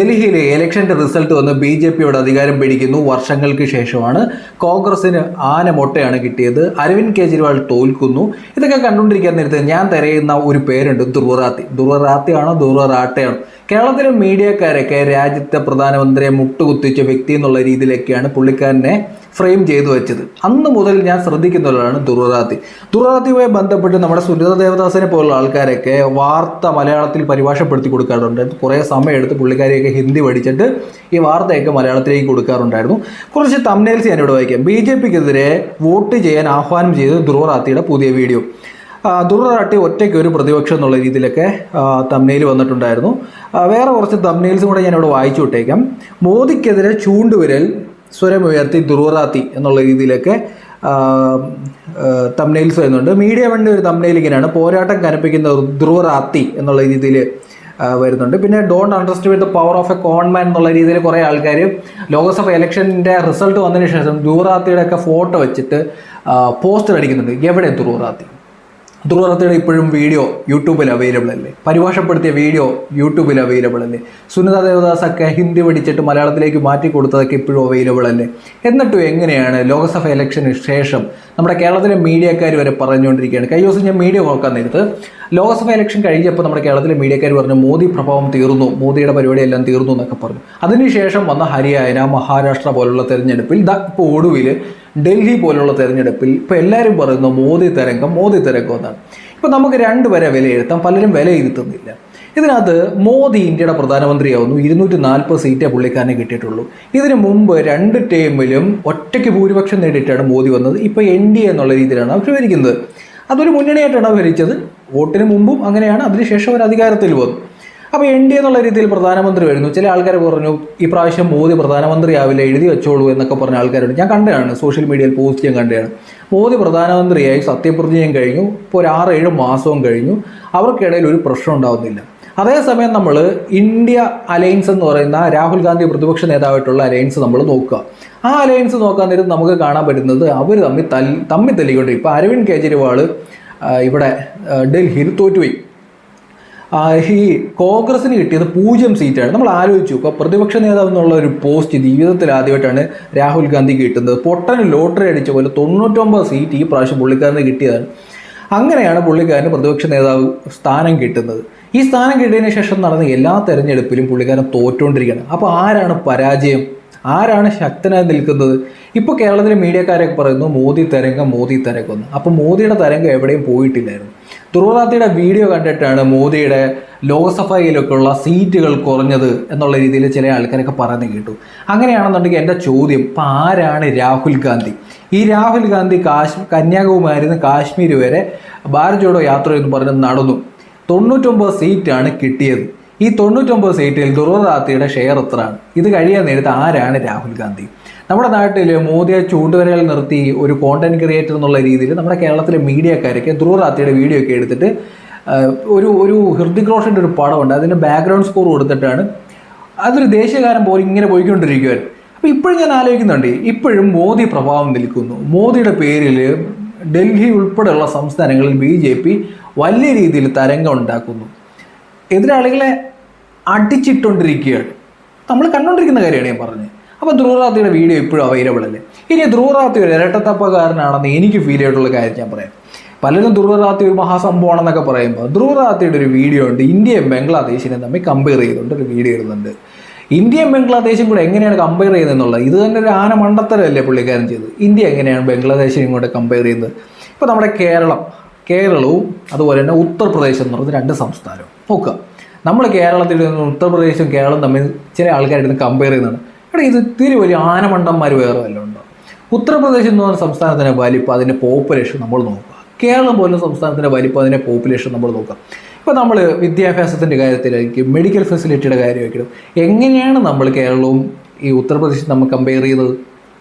ഡൽഹിയിലെ ഇലക്ഷന്റെ റിസൾട്ട് വന്ന് ബി.ജെ.പിയോട് അധികാരം പിടിക്കുന്നു. വർഷങ്ങൾക്ക് ശേഷമാണ് കോൺഗ്രസിന് ആന മൊട്ടയാണ് കിട്ടിയത്. അരവിന്ദ് കെജ്രിവാൾ തോൽക്കുന്നു. ഇതൊക്കെ കണ്ടുകൊണ്ടിരിക്കാൻ നേരത്തെ ഞാൻ തിരയുന്ന ഒരു പേരുണ്ട്, ധ്രുവറാത്തി. ധ്രുവറാത്തിയാണോ ധ്രുവറാട്ടയാണോ? കേരളത്തിലെ മീഡിയക്കാരൊക്കെ രാജ്യത്തെ പ്രധാനമന്ത്രിയെ മുട്ടുകുത്തിച്ച വ്യക്തി എന്നുള്ള രീതിയിലൊക്കെയാണ് പുള്ളിക്കാരനെ ഫ്രെയിം ചെയ്തു വെച്ചത്. അന്ന് മുതൽ ഞാൻ ശ്രദ്ധിക്കുന്നവരാണ് ധ്രുവറാത്തി. ധ്രുവറാത്തിയുമായി ബന്ധപ്പെട്ട് നമ്മുടെ സുനിത ദേവദാസിനെ പോലുള്ള ആൾക്കാരൊക്കെ വാർത്ത മലയാളത്തിൽ പരിഭാഷപ്പെടുത്തി കൊടുക്കാറുണ്ട്. കുറേ സമയമെടുത്ത് പുള്ളിക്കാരെയൊക്കെ ഹിന്ദി പഠിച്ചിട്ട് ഈ വാർത്തയൊക്കെ മലയാളത്തിലേക്ക് കൊടുക്കാറുണ്ടായിരുന്നു. കുറച്ച് തംബ്നെയിൽസ് ഞാനിവിടെ വായിക്കാം. ബി.ജെ.പിക്കെതിരെ വോട്ട് ചെയ്യാൻ ആഹ്വാനം ചെയ്ത് ധ്രുവറാത്തിയുടെ പുതിയ വീഡിയോ. ധ്രുവറാട്ടി ഒറ്റയ്ക്ക് ഒരു പ്രതിപക്ഷം എന്നുള്ള രീതിയിലൊക്കെ തംബ്നെയിൽ വന്നിട്ടുണ്ടായിരുന്നു. വേറെ കുറച്ച് തംബ്നെയിൽസും കൂടെ ഞാനിവിടെ വായിച്ചു വിട്ടേക്കാം. മോദിക്കെതിരെ ചൂണ്ടുവിരൽ സ്വരമുയർത്തി ധ്രുവറാത്തി എന്നുള്ള രീതിയിലൊക്കെ തംബ്നെയിൽസ് വരുന്നുണ്ട്. മീഡിയ വണ്ടി ഒരു തംബ്നെയിൽ ഇങ്ങനെയാണ്, പോരാട്ടം കനപ്പിക്കുന്ന ധ്രുവറാത്തി എന്നുള്ള രീതിയിൽ വരുന്നുണ്ട്. പിന്നെ don't underestimate the power of a conman എന്നുള്ള രീതിയിൽ കുറേ ആൾക്കാർ ലോക്സഭ ഇലക്ഷൻ്റെ റിസൾട്ട് വന്നതിന് ശേഷം ധ്രുവറാത്തിയുടെ ഒക്കെ ഫോട്ടോ വെച്ചിട്ട് പോസ്റ്റർ അടിക്കുന്നുണ്ട്. എവിടെ ധ്രുവറാത്തി? ധ്രുവറാത്തിയുടെ ഇപ്പോഴും വീഡിയോ യൂട്യൂബിൽ അവൈലബിൾ അല്ലേ? പരിഭാഷപ്പെടുത്തിയ വീഡിയോ യൂട്യൂബിൽ അവൈലബിൾ അല്ലേ? സുനിത ദേവദാസൊക്കെ ഹിന്ദി പഠിച്ചിട്ട് മലയാളത്തിലേക്ക് മാറ്റി കൊടുത്തതൊക്കെ ഇപ്പോഴും അവൈലബിൾ അല്ലേ? എന്നിട്ടും എങ്ങനെയാണ് ലോക്സഭ ഇലക്ഷന് ശേഷം നമ്മുടെ കേരളത്തിലെ മീഡിയക്കാർ വരെ പറഞ്ഞുകൊണ്ടിരിക്കുകയാണ്. കഴിഞ്ഞ ദിവസം ഞാൻ മീഡിയ നോക്കാൻ നേരത്ത് ലോക്സഭ ഇലക്ഷൻ കഴിഞ്ഞപ്പോൾ നമ്മുടെ കേരളത്തിലെ മീഡിയക്കാർ പറഞ്ഞു മോദി പ്രഭാവം തീർന്നു, മോദിയുടെ പരിപാടിയെല്ലാം തീർന്നു എന്നൊക്കെ പറഞ്ഞു. അതിനുശേഷം വന്ന ഹരിയാന, മഹാരാഷ്ട്ര പോലുള്ള തെരഞ്ഞെടുപ്പിൽ ഇപ്പോൾ ഒടുവിൽ ഡൽഹി പോലുള്ള തെരഞ്ഞെടുപ്പിൽ ഇപ്പോൾ എല്ലാവരും പറയുന്നു മോദി തരംഗം എന്നാണ്. ഇപ്പോൾ നമുക്ക് രണ്ടുപേരെ വിലയിരുത്താം, പലരും വിലയിരുത്തുന്നില്ല. ഇതിനകത്ത് മോദി ഇന്ത്യയുടെ പ്രധാനമന്ത്രിയാവുന്നു. 240 സീറ്റേ പുള്ളിക്കാരനെ കിട്ടിയിട്ടുള്ളൂ. ഇതിനു മുമ്പ് 2 ടൈമിലും ഒറ്റയ്ക്ക് ഭൂരിപക്ഷം നേടിയിട്ടാണ് മോദി വന്നത്. ഇപ്പോൾ NDA എന്നുള്ള രീതിയിലാണ് അവർ ഭരിക്കുന്നത്. അതൊരു മുന്നണിയായിട്ടാണ് ഭരിച്ചത്. വോട്ടിന് മുമ്പും അങ്ങനെയാണ്, അതിനുശേഷം ഒരു അധികാരത്തിൽ വന്നു. അപ്പോൾ NDA എന്നുള്ള രീതിയിൽ പ്രധാനമന്ത്രി വരുന്നു. ചില ആൾക്കാർ പറഞ്ഞു ഈ പ്രാവശ്യം മോദി പ്രധാനമന്ത്രിയാവില്ല, എഴുതി വെച്ചോളൂ എന്നൊക്കെ പറഞ്ഞ ആൾക്കാരുണ്ട്. ഞാൻ കണ്ടതാണ്, സോഷ്യൽ മീഡിയയിൽ പോസ്റ്റ് ഞാൻ കണ്ടതാണ്. മോദി പ്രധാനമന്ത്രിയായി സത്യപ്രതിജ്ഞയും കഴിഞ്ഞു, ഇപ്പോൾ ഒരു 6-7 മാസവും കഴിഞ്ഞു. അവർക്കിടയിൽ ഒരു പ്രശ്നം ഉണ്ടാവുന്നില്ല. അതേസമയം നമ്മൾ ഇന്ത്യ അലയൻസ് എന്ന് പറയുന്ന രാഹുൽ ഗാന്ധി പ്രതിപക്ഷ നേതാവായിട്ടുള്ള അലയൻസ് നമ്മൾ നോക്കുക. ആ അലയൻസ് നോക്കാൻ നേരം നമുക്ക് കാണാൻ പറ്റുന്നത് അവർ തമ്മിൽ തല്ലിക്കൊണ്ടിരിക്കും. ഇപ്പോൾ അരവിന്ദ് കെജ്രിവാൾ ഇവിടെ ഡൽഹിയിൽ തോറ്റുപോയി. ഈ കോൺഗ്രസിന് കിട്ടിയത് 0 സീറ്റാണ്. നമ്മൾ ആലോചിച്ചു, ഇപ്പോൾ പ്രതിപക്ഷ നേതാവ് എന്നുള്ള ഒരു പോസ്റ്റ് ജീവിതത്തിൽ ആദ്യമായിട്ടാണ് രാഹുൽ ഗാന്ധി കിട്ടുന്നത്. പൊട്ടന് ലോട്ടറി അടിച്ച പോലെ 99 സീറ്റ് ഈ പ്രാവശ്യം പുള്ളിക്കാരന് കിട്ടിയതാണ്. അങ്ങനെയാണ് പുള്ളിക്കാരന് പ്രതിപക്ഷ നേതാവ് സ്ഥാനം കിട്ടുന്നത്. ഈ സ്ഥാനം കിട്ടിയതിന് ശേഷം നടന്ന എല്ലാ തെരഞ്ഞെടുപ്പിലും പുള്ളിക്കാരൻ തോറ്റുകൊണ്ടിരിക്കുകയാണ്. അപ്പോൾ ആരാണ് പരാജയം? ആരാണ് ശക്തനായി നിൽക്കുന്നത്? ഇപ്പോൾ കേരളത്തിലെ മീഡിയക്കാരൊക്കെ പറയുന്നു മോദി തരംഗം എന്ന്. അപ്പോൾ മോദിയുടെ തരംഗം എവിടെയും പോയിട്ടില്ലായിരുന്നു. ധ്രുവറാത്തിയുടെ വീഡിയോ കണ്ടിട്ടാണ് മോദിയുടെ ലോക്സഭയിലൊക്കെയുള്ള സീറ്റുകൾ കുറഞ്ഞത് എന്നുള്ള രീതിയിൽ ചില ആൾക്കാരൊക്കെ പറഞ്ഞു കേട്ടു. അങ്ങനെയാണെന്നുണ്ടെങ്കിൽ എൻ്റെ ചോദ്യം, ഇപ്പം ആരാണ് രാഹുൽ ഗാന്ധി? ഈ രാഹുൽ ഗാന്ധി കന്യാകുമാരിയിൽ നിന്ന് കാശ്മീർ വരെ ഭാരത് ജോഡോ യാത്ര എന്ന് പറഞ്ഞ് നടന്നു. 99 സീറ്റാണ് കിട്ടിയത്. ഈ 99 സീറ്റിൽ ധ്രുവറാത്തിയുടെ ഷെയർ എത്രയാണ്? ഇത് കഴിയാൻ നേരത്ത് ആരാണ് രാഹുൽ ഗാന്ധി? നമ്മുടെ നാട്ടിൽ മോദിയെ ചൂണ്ടുവരൽ നിർത്തി ഒരു കോണ്ടന്റ് ക്രിയേറ്റർ എന്നുള്ള രീതിയിൽ നമ്മുടെ കേരളത്തിലെ മീഡിയക്കാരൊക്കെ ധ്രുവറാത്തിയുടെ വീഡിയോ ഒക്കെ എടുത്തിട്ട് ഒരു ഹൃതിക് റോഷൻ്റെ ഒരു പടമുണ്ട്, അതിൻ്റെ ബാക്ക്ഗ്രൗണ്ട് സ്കോർ കൊടുത്തിട്ടാണ് അതൊരു ദേശീയഗാനം പോലെ ഇങ്ങനെ പോയിക്കൊണ്ടിരിക്കുവായിരുന്നു. അപ്പോൾ ഇപ്പോഴും ഞാൻ ആലോചിക്കുന്നുണ്ട്, ഇപ്പോഴും മോദി പ്രഭാവം നിൽക്കുന്നു. മോദിയുടെ പേരിൽ ഡൽഹി ഉൾപ്പെടെയുള്ള സംസ്ഥാനങ്ങളിൽ BJP വലിയ രീതിയിൽ തരംഗം ഉണ്ടാക്കുന്നു. എതിരാളികളെ അടിച്ചിട്ടുകൊണ്ടിരിക്കുകയാണ്. നമ്മൾ കണ്ടുകൊണ്ടിരിക്കുന്ന കാര്യമാണ് ഞാൻ പറഞ്ഞത്. അപ്പോൾ ധ്രുവറാത്തിയുടെ വീഡിയോ ഇപ്പോഴും അവൈലബിൾ അല്ലേ? ഇനി ധ്രുവറാത്തി ഒരു ഇരട്ടത്തപ്പക്കാരനാണെന്ന് എനിക്ക് ഫീൽ ചെയ്തിട്ടുള്ള കാര്യം ഞാൻ പറയാം. പലരും ധ്രുവറാത്തി ഒരു മഹാസംഭവമാണെന്നൊക്കെ പറയുമ്പോൾ ധ്രുവറാത്തിയുടെ ഒരു വീഡിയോ ഉണ്ട്, ഇന്ത്യയും ബംഗ്ലാദേശിനെ തമ്മിൽ കമ്പയർ ചെയ്തുകൊണ്ട് ഒരു വീഡിയോ ഇടുന്നുണ്ട്. ഇന്ത്യയും ബംഗ്ലാദേശും കൂടെ എങ്ങനെയാണ് കമ്പയർ ചെയ്യുന്നതെന്നുള്ളത് ഇത് തന്നെ ഒരു ആന മണ്ടത്തരമല്ലേ പുള്ളിക്കാരൻ ചെയ്തത്. ഇന്ത്യ എങ്ങനെയാണ് ബംഗ്ലാദേശിനെയും കൂടെ കമ്പയർ ചെയ്യുന്നത്? ഇപ്പോൾ നമ്മുടെ കേരളവും അതുപോലെ തന്നെ ഉത്തർപ്രദേശ് എന്ന് പറയുന്നത് 2 സംസ്ഥാനവും നോക്കുക. നമ്മൾ കേരളത്തിൽ നിന്ന് ഉത്തർപ്രദേശും കേരളവും തമ്മിൽ ചില ആൾക്കാരുടെ കമ്പയർ ചെയ്യുന്നതാണ്. ഇവിടെ ഇത് ഇത്തിരി വലിയ ആനമണ്ടന്മാർ വേറെ വല്ലതും ഉണ്ടോ? ഉത്തർപ്രദേശ് എന്ന് പറയുന്ന സംസ്ഥാനത്തിൻ്റെ വലിപ്പം, അതിൻ്റെ പോപ്പുലേഷൻ നമ്മൾ നോക്കുക. കേരളം പോലുള്ള സംസ്ഥാനത്തിൻ്റെ വലിപ്പം, അതിൻ്റെ പോപ്പുലേഷൻ നമ്മൾ നോക്കുക. ഇപ്പോൾ നമ്മൾ വിദ്യാഭ്യാസത്തിൻ്റെ കാര്യത്തിലായിരിക്കും, മെഡിക്കൽ ഫെസിലിറ്റിയുടെ കാര്യമായിരിക്കും, എങ്ങനെയാണ് നമ്മൾ കേരളവും ഈ ഉത്തർപ്രദേശും നമ്മൾ കമ്പയർ ചെയ്യുന്നത്?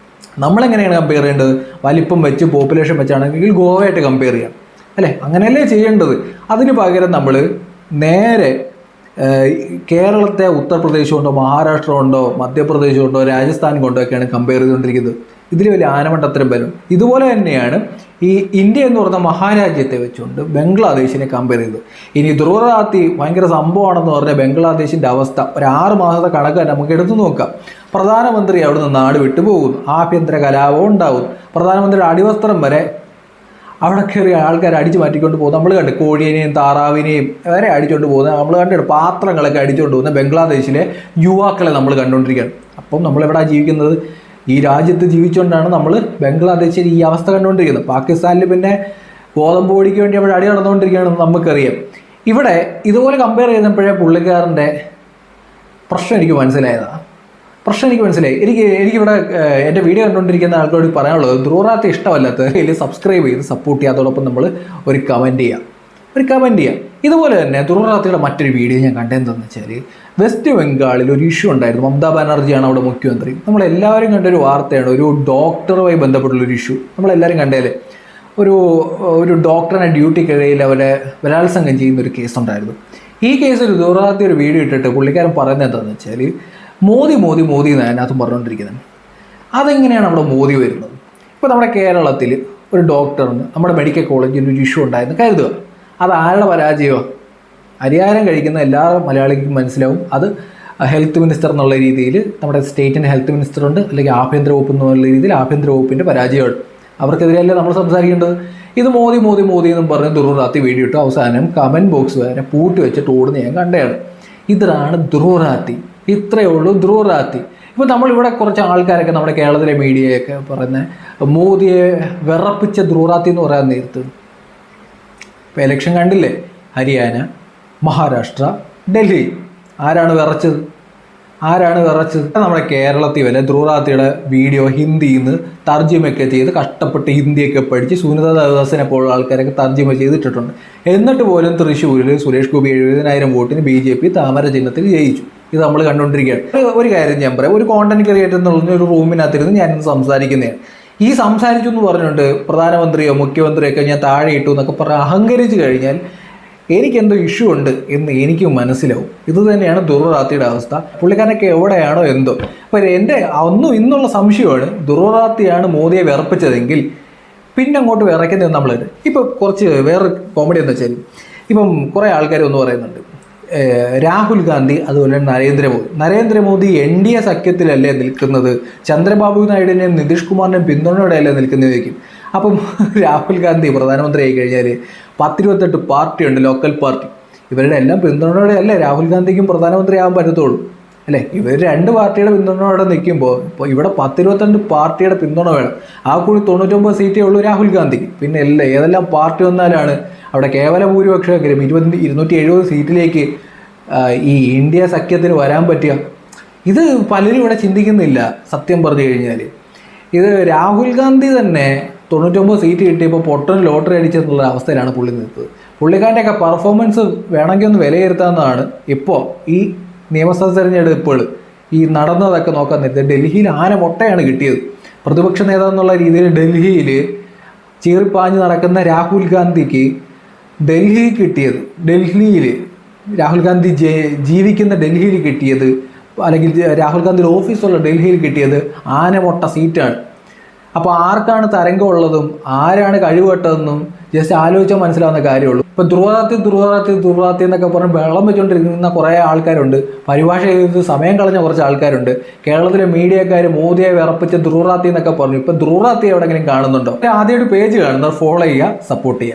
നമ്മളെങ്ങനെയാണ് കമ്പയർ ചെയ്യേണ്ടത്? വലിപ്പം വെച്ച് പോപ്പുലേഷൻ വെച്ചാണെങ്കിൽ ഗോവയായിട്ട് കമ്പയർ ചെയ്യാം അല്ലേ? അങ്ങനെയല്ലേ ചെയ്യേണ്ടത്. അതിന് പകരം നമ്മൾ നേരെ കേരളത്തെ ഉത്തർപ്രദേശ് കൊണ്ടോ മഹാരാഷ്ട്ര കൊണ്ടോ മധ്യപ്രദേശ് കൊണ്ടോ രാജസ്ഥാൻ കൊണ്ടോ ഒക്കെയാണ് കമ്പയർ ചെയ്തുകൊണ്ടിരിക്കുന്നത്. ഇതിൽ വലിയ ആനമണ്ടത്തരം വരും. ഇതുപോലെ തന്നെയാണ് ഈ ഇന്ത്യ എന്ന് പറഞ്ഞ മഹാരാജ്യത്തെ വെച്ചുകൊണ്ട് ബംഗ്ലാദേശിനെ കമ്പയർ ചെയ്തു. ഇനി ധ്രുവ റാത്തി ഭയങ്കര സംഭവമാണെന്ന് പറഞ്ഞാൽ ബംഗ്ലാദേശിൻ്റെ അവസ്ഥ ഒരു 6 മാസത്തെ കണക്ക് തന്നെ നമുക്ക് എടുത്തു നോക്കാം. പ്രധാനമന്ത്രി അവിടുന്ന് നാട് വിട്ടുപോകുന്നു, ആഭ്യന്തര കലാപം ഉണ്ടാകുന്നു, പ്രധാനമന്ത്രിയുടെ അടിവസ്ത്രം വരെ അവിടെ കയറിയ ആൾക്കാർ അടിച്ചു മാറ്റിക്കൊണ്ട് പോകുന്നത് നമ്മൾ കണ്ടു. കോഴിയെയും താറാവിനെയും വരെ അടിച്ചുകൊണ്ട് പോകുന്നത് നമ്മൾ കണ്ടിട്ട്, പാത്രങ്ങളൊക്കെ അടിച്ചുകൊണ്ട് പോകുന്ന ബംഗ്ലാദേശിലെ യുവാക്കളെ നമ്മൾ കണ്ടുകൊണ്ടിരിക്കുകയാണ്. അപ്പം നമ്മളെവിടെ ജീവിക്കുന്നത്? ഈ രാജ്യത്ത് ജീവിച്ചുകൊണ്ടാണ് നമ്മൾ ബംഗ്ലാദേശിൽ ഈ അവസ്ഥ കണ്ടുകൊണ്ടിരിക്കുന്നത്. പാകിസ്ഥാനിൽ പിന്നെ ഗോതമ്പ് പൊടിക്ക് വേണ്ടി അവിടെ അടി നടന്നുകൊണ്ടിരിക്കുകയാണെന്ന് നമുക്കറിയാം. ഇവിടെ ഇതുപോലെ കമ്പയർ ചെയ്തപ്പോഴേ പുള്ളിക്കാരൻ്റെ പ്രശ്നം എനിക്ക് മനസ്സിലായതാണ്. എനിക്കിവിടെ എൻ്റെ വീഡിയോ കണ്ടുകൊണ്ടിരിക്കുന്ന ആൾക്കാരോട് പറയാനുള്ളത്, ധ്രുവ റാത്തി ഇഷ്ടമല്ലാത്തവർ സബ്സ്ക്രൈബ് ചെയ്ത് സപ്പോർട്ട് ചെയ്യുക. അതോടൊപ്പം നമ്മൾ ഒരു കമൻറ്റ് ചെയ്യാം. ഇതുപോലെ തന്നെ ധ്രുവ റാത്തിയുടെ മറ്റൊരു വീഡിയോ ഞാൻ കണ്ടതെന്താണെന്ന് വെച്ചാൽ, വെസ്റ്റ് ബംഗാളിൽ ഒരു ഇഷ്യൂ ഉണ്ടായിരുന്നു. മമതാ ബാനർജിയാണ് അവിടെ മുഖ്യമന്ത്രി. നമ്മളെല്ലാവരും കണ്ടൊരു വാർത്തയാണ്, ഒരു ഡോക്ടറുമായി ബന്ധപ്പെട്ടുള്ളൊരു ഇഷ്യൂ നമ്മളെല്ലാവരും കണ്ടേലേ. ഒരു ഡോക്ടറിനെ ഡ്യൂട്ടിക്കിടയിൽ അവരെ ബലാത്സംഗം ചെയ്യുന്നൊരു കേസുണ്ടായിരുന്നു. ഈ കേസിൽ ധ്രുവ റാത്തി ഒരു വീഡിയോ ഇട്ടിട്ട് പുള്ളിക്കാരൻ പറയുന്നത് എന്താണെന്ന് വെച്ചാൽ, മോദി എന്നാണ് അതിനകത്ത് പറഞ്ഞുകൊണ്ടിരിക്കുന്നത്. അതെങ്ങനെയാണ് അവിടെ മോദി വരുന്നത്? ഇപ്പോൾ നമ്മുടെ കേരളത്തിൽ ഒരു ഡോക്ടറിന് നമ്മുടെ മെഡിക്കൽ കോളേജിൽ ഒരു ഇഷ്യൂ ഉണ്ടായെന്ന് കരുതുക. അത് ആരുടെ പരാജയമാണ്? അരിയാഹാരം കഴിക്കുന്ന എല്ലാ മലയാളിക്കും മനസ്സിലാവും അത് ഹെൽത്ത് മിനിസ്റ്റർ എന്നുള്ള രീതിയിൽ, നമ്മുടെ സ്റ്റേറ്റിൻ്റെ ഹെൽത്ത് മിനിസ്റ്ററുണ്ട്, അല്ലെങ്കിൽ ആഭ്യന്തര വകുപ്പ് എന്നുള്ള രീതിയിൽ ആഭ്യന്തര വകുപ്പിൻ്റെ പരാജയമാണ്. അവർക്കെതിരെയല്ലേ നമ്മൾ സംസാരിക്കേണ്ടത്? ഇത് മോദി എന്നും പറഞ്ഞ് ധ്രുവ റാത്തി വീഡിയോ ഇട്ട് അവസാനം കമൻറ്റ് ബോക്സ് വരെ പൂട്ടി വെച്ചിട്ട് ഓടുന്ന ഞാൻ കണ്ടതാണ്. ഇതാണ് ധ്രുവ റാത്തി. ഇത്രയേ ഉള്ളൂ ധ്രുവ റാത്തി. ഇപ്പോൾ നമ്മളിവിടെ കുറച്ച് ആൾക്കാരൊക്കെ നമ്മുടെ കേരളത്തിലെ മീഡിയയൊക്കെ പറയുന്ന മോദിയെ വിറപ്പിച്ച ധ്രുവ റാത്തി എന്ന് പറയാൻ നേരത്ത്, ഇപ്പോൾ ഇലക്ഷൻ കണ്ടില്ലേ? ഹരിയാന, മഹാരാഷ്ട്ര, ഡൽഹി. ആരാണ് വിറച്ചത്? നമ്മുടെ കേരളത്തിൽ വരെ ധ്രുവ റാത്തിയുടെ വീഡിയോ ഹിന്ദിയിൽ നിന്ന് തർജ്ജിമയൊക്കെ ചെയ്ത് കഷ്ടപ്പെട്ട് ഹിന്ദിയൊക്കെ പഠിച്ച് സുനിത ദാസിനെ പോലുള്ള ആൾക്കാരൊക്കെ തർജ്ജിമ ചെയ്തിട്ടിട്ടുണ്ട്. എന്നിട്ട് പോലും തൃശ്ശൂരിൽ സുരേഷ് ഗോപി 70,000 വോട്ടിന് BJP താമര ചിഹ്നത്തിൽ ജയിച്ചു. ഇത് നമ്മൾ കണ്ടുകൊണ്ടിരിക്കുകയാണ്. ഒരു കാര്യം ഞാൻ പറയാം, ഒരു കോണ്ടന്റ് ക്രിയേറ്റർ എന്നുള്ള ഒരു റൂമിനകത്തിരുന്ന് ഞാനിന്ന് സംസാരിക്കുന്നതാണ്. ഈ സംസാരിച്ചു എന്ന് പറഞ്ഞുകൊണ്ട് പ്രധാനമന്ത്രിയോ മുഖ്യമന്ത്രിയൊക്കെ ഞാൻ താഴെ ഇട്ടു എന്നൊക്കെ പറഞ്ഞ് അഹങ്കരിച്ച് കഴിഞ്ഞാൽ എനിക്കെന്തോ ഇഷ്യൂ ഉണ്ട് എന്ന് എനിക്ക് മനസ്സിലാവും. ഇത് തന്നെയാണ് ധ്രുവ റാത്തിയുടെ അവസ്ഥ. പുള്ളിക്കാരനൊക്കെ എവിടെയാണോ എന്തോ. അപ്പോൾ എൻ്റെ ഇന്നുള്ള സംശയമാണ്, ധ്രുവ റാത്തിയാണ് മോദിയെ വിറപ്പിച്ചതെങ്കിൽ പിന്നെ അങ്ങോട്ട് വിറയ്ക്കുന്നത് നമ്മളിത്. ഇപ്പോൾ കുറച്ച് വേറെ കോമഡി എന്ന് വെച്ചാൽ, ഇപ്പം കുറേ ആൾക്കാർ ഒന്ന് പറയുന്നുണ്ട്, രാഹുൽ ഗാന്ധി അതുപോലെ നരേന്ദ്രമോദി NDA സഖ്യത്തിലല്ലേ നിൽക്കുന്നത്, ചന്ദ്രബാബു നായിഡുവിനെയും നിതീഷ് കുമാറിനെയും പിന്തുണയോടെയല്ലേ നിൽക്കുന്നതായിരിക്കും. അപ്പം രാഹുൽ ഗാന്ധി പ്രധാനമന്ത്രി ആയി കഴിഞ്ഞാൽ 10-28 പാർട്ടിയുണ്ട്, ലോക്കൽ പാർട്ടി. ഇവരുടെ എല്ലാം പിന്തുണയോടെ അല്ലേ രാഹുൽ ഗാന്ധിക്കും പ്രധാനമന്ത്രി ആകാൻ പറ്റത്തുള്ളൂ അല്ലേ? ഇവർ 2 പാർട്ടിയുടെ പിന്തുണയോടെ നിൽക്കുമ്പോൾ ഇപ്പോൾ ഇവിടെ 10-22 പാർട്ടിയുടെ പിന്തുണ വേണം. ആ കൂടി 99 സീറ്റേ ഉള്ളൂ രാഹുൽ ഗാന്ധിക്ക്. പിന്നെ ഏതെല്ലാം പാർട്ടി വന്നാലാണ് അവിടെ കേവല ഭൂരിപക്ഷമെങ്കിലും 270 സീറ്റിലേക്ക് ഈ ഇന്ത്യ സഖ്യത്തിന് വരാൻ പറ്റുക? ഇത് പലരും ഇവിടെ ചിന്തിക്കുന്നില്ല. സത്യം പറഞ്ഞു കഴിഞ്ഞാൽ ഇത് രാഹുൽ ഗാന്ധി തന്നെ 99 സീറ്റ് കിട്ടിയപ്പോൾ പൊട്ടൻ ലോട്ടറി അടിച്ചെന്നുള്ള അവസ്ഥയിലാണ് പുള്ളി നിൽക്കുന്നത്. പുള്ളിക്കാരൻ്റെയൊക്കെ പെർഫോമൻസ് വേണമെങ്കിൽ ഒന്ന് വിലയിരുത്താവുന്നതാണ്. ഇപ്പോൾ ഈ നിയമസഭാ തെരഞ്ഞെടുപ്പുകൾ ഈ നടന്നതൊക്കെ നോക്കാൻ നേരത്തെ ഡൽഹിയിൽ മുട്ടയാണ് കിട്ടിയത്. പ്രതിപക്ഷ നേതാവ് എന്നുള്ള രീതിയിൽ ഡൽഹിയിൽ ചീറിപ്പാഞ്ഞ് നടക്കുന്ന രാഹുൽ ഗാന്ധിക്ക് ഡൽഹിയിൽ രാഹുൽ ഗാന്ധി ജീവിക്കുന്ന ഡൽഹിയിൽ കിട്ടിയത്, അല്ലെങ്കിൽ രാഹുൽ ഗാന്ധിയുടെ ഓഫീസുള്ള ഡൽഹിയിൽ കിട്ടിയത് മുട്ട സീറ്റാണ്. അപ്പോൾ ആർക്കാണ് തരംഗമുള്ളതും ആരാണ് കഴിവട്ടതെന്നും ജസ്റ്റ് ആലോചിച്ചാൽ മനസ്സിലാവുന്ന കാര്യമുള്ളൂ. ഇപ്പോൾ ധ്രുവ റാത്തി എന്നൊക്കെ പറഞ്ഞ് വെള്ളം വെച്ചുകൊണ്ടിരിക്കുന്ന കുറേ ആൾക്കാരുണ്ട്. പരിഭാഷ ചെയ്ത് സമയം കളഞ്ഞ കുറച്ച് ആൾക്കാരുണ്ട്. കേരളത്തിലെ മീഡിയക്കാർ മോദിയെ വിറപ്പിച്ച ധ്രുവ റാത്തി എന്നൊക്കെ പറഞ്ഞു. ഇപ്പോൾ ധ്രുവ റാത്തി എവിടെയെങ്കിലും കാണുന്നുണ്ടോ? ആദ്യമായിട്ട് പേജ് കാണുന്നത് ഫോളോ ചെയ്യുക, സപ്പോർട്ട് ചെയ്യുക.